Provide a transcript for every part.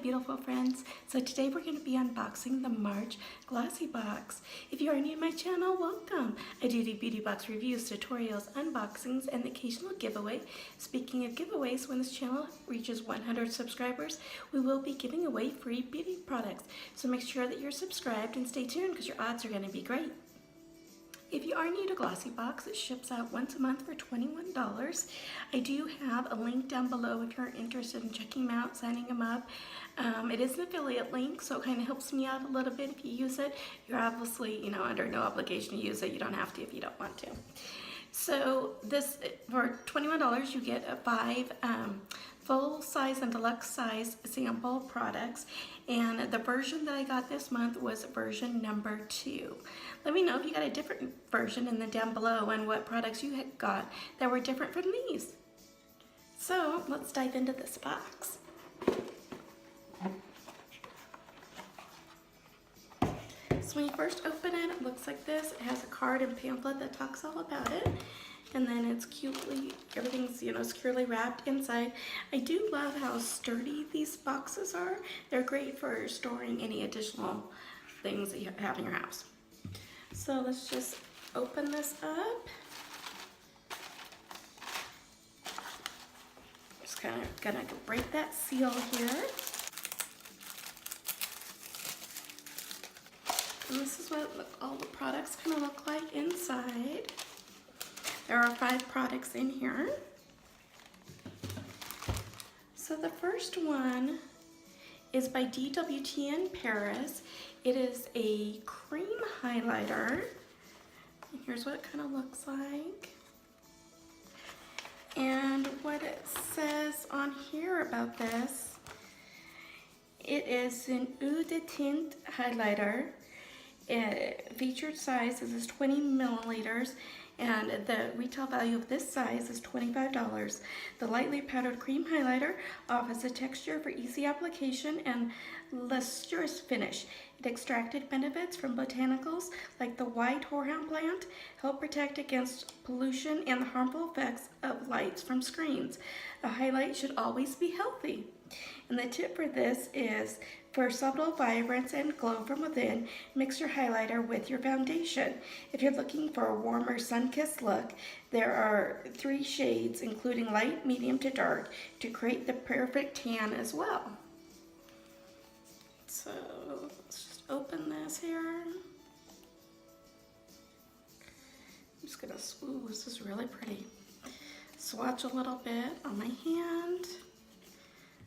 beautiful friends. So today we're going to be unboxing the March Glossy Box. If you are new to my channel, welcome. I do beauty box reviews, tutorials, unboxings, and the occasional giveaway. Speaking of giveaways, when this channel reaches 100 subscribers, we will be giving away free beauty products. So make sure that you're subscribed and stay tuned because your odds are going to be great. If you are new to Glossy Box, it ships out once a month for $21. I do have a link down below if you're interested in checking them out, signing them up. It is an affiliate link, so it kind of helps me out a little bit if you use it. You're obviously, under no obligation to use it. You don't have to if you don't want to. So this, for $21, you get a 5 full size and deluxe size sample products, and the version that I got this month was version number 2. Let me know if you got a different version and then down below and what products you had got that were different from these. So let's dive into this box. So when you first open it, it looks like this. It has a card and pamphlet that talks all about it. And then it's cutely, everything's, securely wrapped inside. I do love how sturdy these boxes are. They're great for storing any additional things that you have in your house. So let's just open this up. Just kind of gonna break that seal here. And this is what all the products kind of look like inside. There are 5 products in here. So the first one is by DWT in Paris. It is a cream highlighter. And here's what it kind of looks like. And what it says on here about this, it is an eau de tint highlighter. Featured size is 20 milliliters. And the retail value of this size is $25. The lightly powdered cream highlighter offers a texture for easy application and lustrous finish. It extracted benefits from botanicals like the white horehound plant, help protect against pollution and the harmful effects of lights from screens. A highlight should always be healthy. And the tip for this is, for subtle vibrance and glow from within, mix your highlighter with your foundation. If you're looking for a warmer sun-kissed look, there are 3 shades, including light, medium to dark, to create the perfect tan as well. So let's just open this here. I'm just gonna, ooh, this is really pretty. Swatch a little bit on my hand.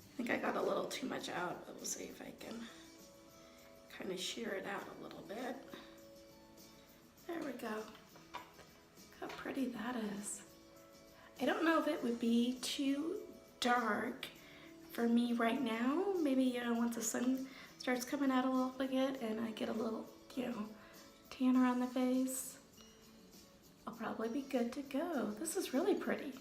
I think I got a little too much out, but we'll see if I can kind of shear it out a little bit. There we go. Look how pretty that is. I don't know if it would be too dark for me right now. Maybe, once the sun starts coming out a little bit and I get a little, tanner on the face, I'll probably be good to go. This is really pretty.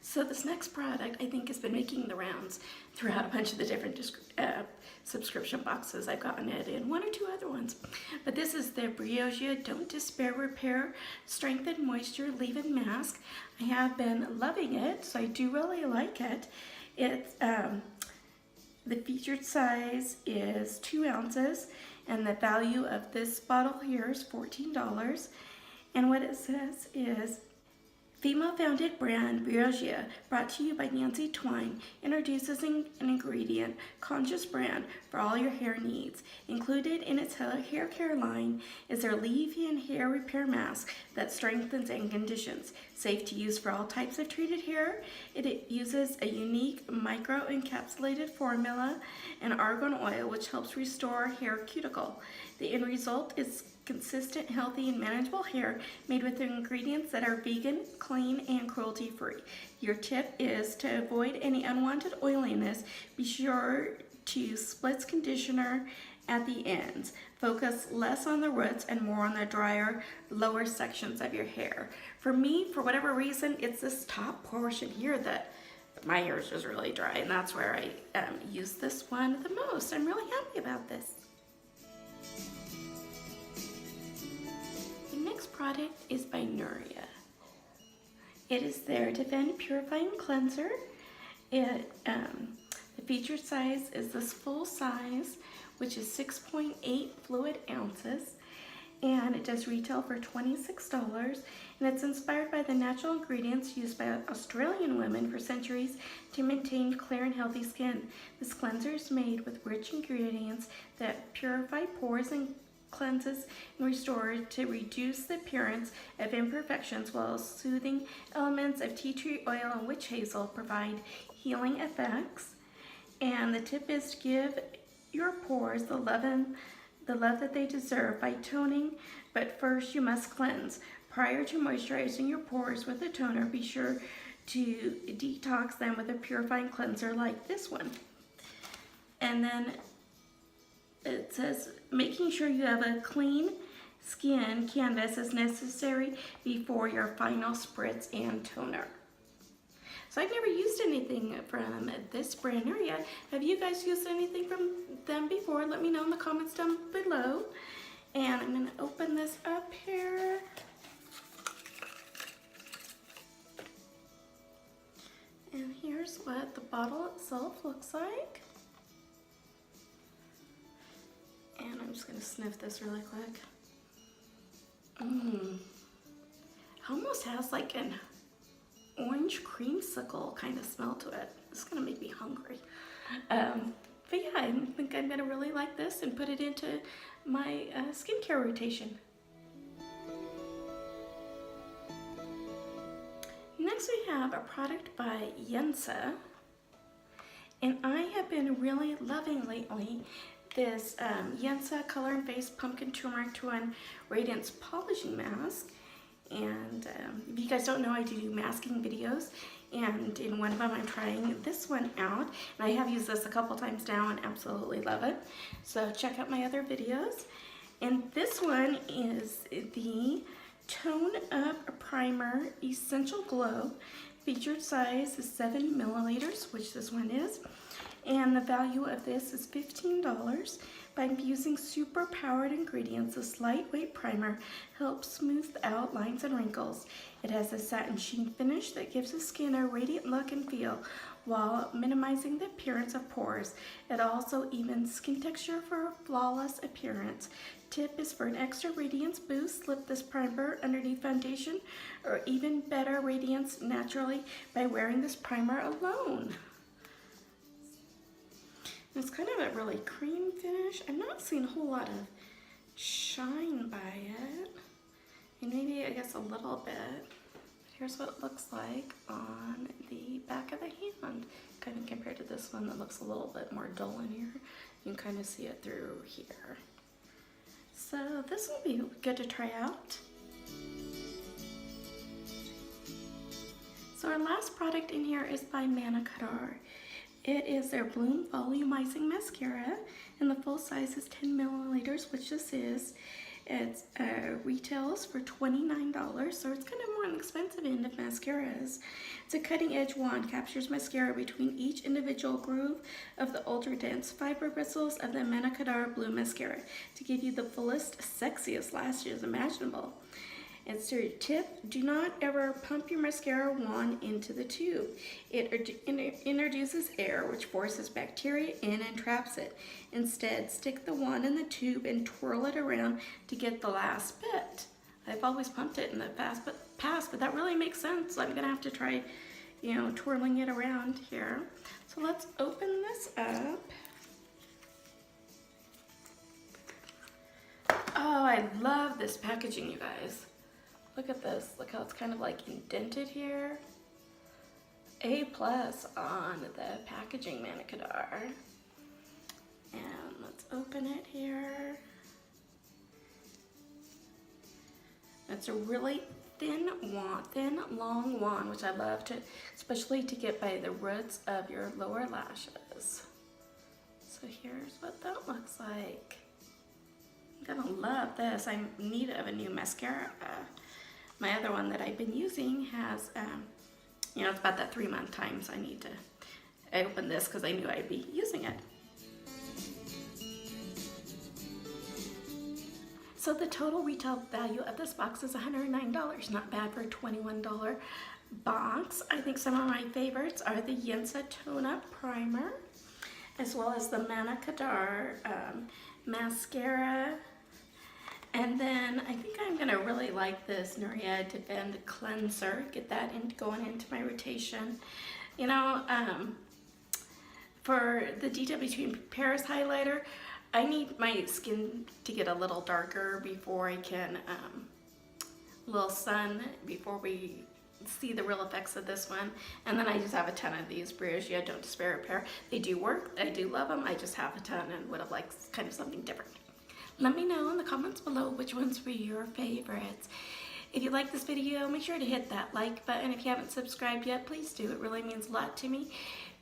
So this next product, I think, has been making the rounds throughout a bunch of the different subscription boxes. I've gotten it in 1 or 2 other ones. But this is the Briogea Don't Despair Repair Strengthen Moisture Leave-In Mask. I have been loving it, so I do really like it. It's, the featured size is 2 ounces, and the value of this bottle here is $14. And what it says is, female-founded brand Briogea, brought to you by Nancy Twine, introduces an ingredient, conscious brand for all your hair needs. Included in its hair care line is their leave-in hair repair mask that strengthens and conditions. Safe to use for all types of treated hair. It uses a unique micro-encapsulated formula and argan oil, which helps restore hair cuticle. The end result is consistent, healthy, and manageable hair made with ingredients that are vegan, clean, and cruelty-free. Your tip is to avoid any unwanted oiliness. Be sure to split conditioner at the ends. Focus less on the roots and more on the drier, lower sections of your hair. For me, for whatever reason, it's this top portion here that my hair is just really dry, and that's where I use this one the most. I'm really happy about this. The next product is by Nuria. It is their Defend Purifying Cleanser. The featured size is this full size, which is 6.8 fluid ounces, and it does retail for $26, and it's inspired by the natural ingredients used by Australian women for centuries to maintain clear and healthy skin. This cleanser is made with rich ingredients that purify pores and cleanses and restore to reduce the appearance of imperfections, while soothing elements of tea tree oil and witch hazel provide healing effects. And the tip is to give your pores the love that they deserve by toning, but first you must cleanse. Prior to moisturizing your pores with a toner, be sure to detox them with a purifying cleanser like this one. And then it says, making sure you have a clean skin canvas is necessary before your final spritz and toner. So I've never used anything from this brand yet. Have you guys used anything from them before? Let me know in the comments down below. And I'm going to open this up here. And here's what the bottle itself looks like. And I'm just going to sniff this really quick. Almost has like an orange creamsicle kind of smell to it. It's gonna make me hungry. But yeah, I think I'm gonna really like this and put it into my skincare rotation. Next we have a product by Yensa, and I have been really loving lately this Yensa Color and Face Pumpkin Turmeric 2-in Radiance Polishing Mask. And if you guys don't know, I do masking videos, and in one of them I'm trying this one out, and I have used this a couple times now and absolutely love it. So check out my other videos. And this one is the Tone Up Primer Essential Glow. Featured size is 7 milliliters, which this one is, and the value of this is $15. By using super powered ingredients, this lightweight primer helps smooth out lines and wrinkles. It has a satin sheen finish that gives the skin a radiant look and feel while minimizing the appearance of pores. It also evens skin texture for a flawless appearance. Tip is for an extra radiance boost, slip this primer underneath foundation, or even better radiance naturally by wearing this primer alone. It's kind of a really cream finish. I'm not seeing a whole lot of shine by it. And maybe, I guess, a little bit. But here's what it looks like on the back of the hand. Kind of compared to this one that looks a little bit more dull in here. You can kind of see it through here. So this will be good to try out. So our last product in here is by Manakadar. It is their Bloom Volumizing Mascara, and the full size is 10 milliliters, which this is. It retails for $29, so it's kind of more on the expensive end of mascaras. It's a cutting-edge wand, captures mascara between each individual groove of the ultra-dense fiber bristles of the Manakadar Blue Mascara to give you the fullest, sexiest lashes imaginable. It's your tip: do not ever pump your mascara wand into the tube. It introduces air, which forces bacteria in and traps it. Instead, stick the wand in the tube and twirl it around to get the last bit. I've always pumped it in the past, but that really makes sense. I'm gonna have to try, twirling it around here. So let's open this up. Oh, I love this packaging, you guys. Look at this. Look how it's kind of like indented here. A+ on the packaging, Manakadar. And let's open it here. It's a really thin wand, long wand, which I love to, especially to get by the roots of your lower lashes. So here's what that looks like. I'm gonna love this. I'm in need of a new mascara. My other one that I've been using has, it's about that 3-month time, so I opened this because I knew I'd be using it. So the total retail value of this box is $109. Not bad for a $21 box. I think some of my favorites are the Yensa Tone Up Primer, as well as the Manna Kadar mascara. And then I think I'm gonna really like this Nuria Defend Cleanser. Get that going into my rotation. You know, for the Detail Between Paris highlighter, I need my skin to get a little darker before I can, a little sun, before we see the real effects of this one. And then I just have a ton of these Briogeo Don't Despair Repair. They do work, I do love them, I just have a ton and would have liked kind of something different. Let me know in the comments below which ones were your favorites. If you like this video, make sure to hit that like button. If you haven't subscribed yet, please do. It really means a lot to me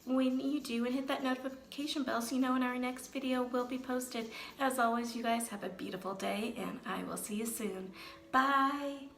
when you do, and hit that notification bell so you know when our next video will be posted. As always, you guys have a beautiful day, and I will see you soon. Bye!